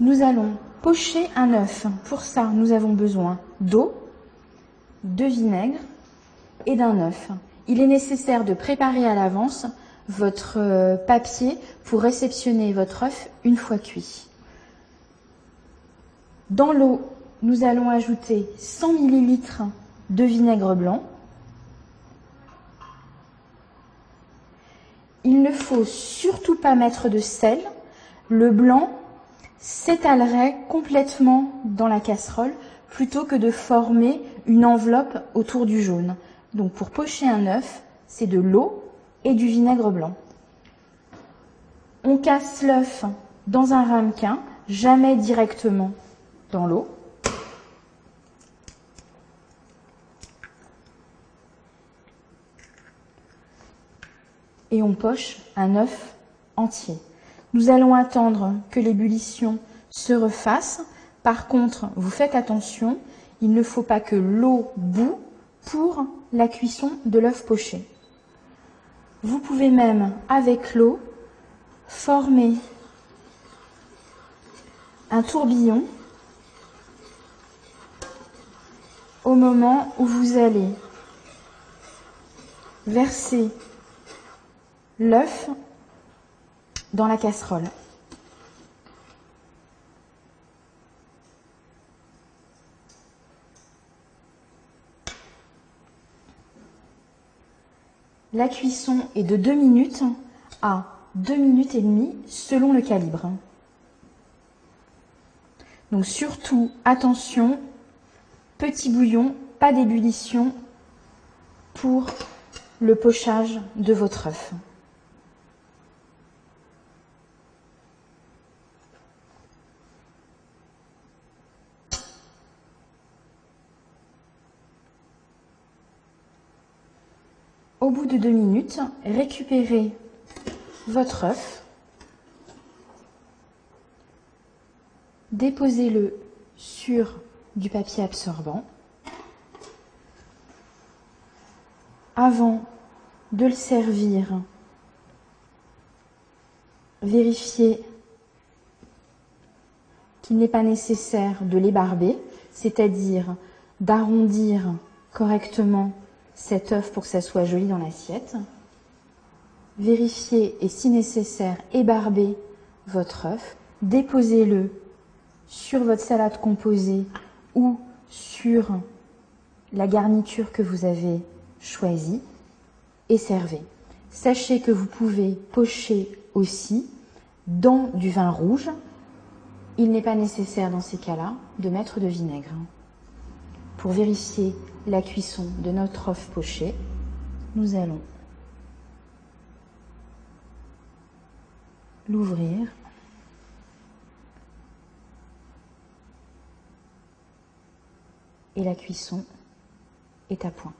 Nous allons pocher un œuf. Pour ça, nous avons besoin d'eau, de vinaigre et d'un œuf. Il est nécessaire de préparer à l'avance votre papier pour réceptionner votre œuf une fois cuit. Dans l'eau, nous allons ajouter 100 ml de vinaigre blanc. Il ne faut surtout pas mettre de sel. Le blanc s'étalerait complètement dans la casserole plutôt que de former une enveloppe autour du jaune. Donc pour pocher un œuf, c'est de l'eau et du vinaigre blanc. On casse l'œuf dans un ramequin, jamais directement dans l'eau. Et on poche un œuf entier. Nous allons attendre que l'ébullition se refasse. Par contre, vous faites attention, il ne faut pas que l'eau bout pour la cuisson de l'œuf poché. Vous pouvez même, avec l'eau, former un tourbillon au moment où vous allez verser l'œuf dans la casserole. La cuisson est de 2 minutes à 2 minutes et demie selon le calibre. Donc surtout, attention, petit bouillon, pas d'ébullition pour le pochage de votre œuf. Au bout de 2 minutes, récupérez votre œuf, déposez-le sur du papier absorbant. Avant de le servir, vérifiez qu'il n'est pas nécessaire de l'ébarber, c'est-à-dire d'arrondir correctement cet œuf pour que ça soit joli dans l'assiette. Vérifiez et si nécessaire, ébarbez votre œuf. Déposez-le sur votre salade composée ou sur la garniture que vous avez choisie et servez. Sachez que vous pouvez pocher aussi dans du vin rouge. Il n'est pas nécessaire dans ces cas-là de mettre de vinaigre. Pour vérifier la cuisson de notre œuf poché, nous allons l'ouvrir et la cuisson est à point.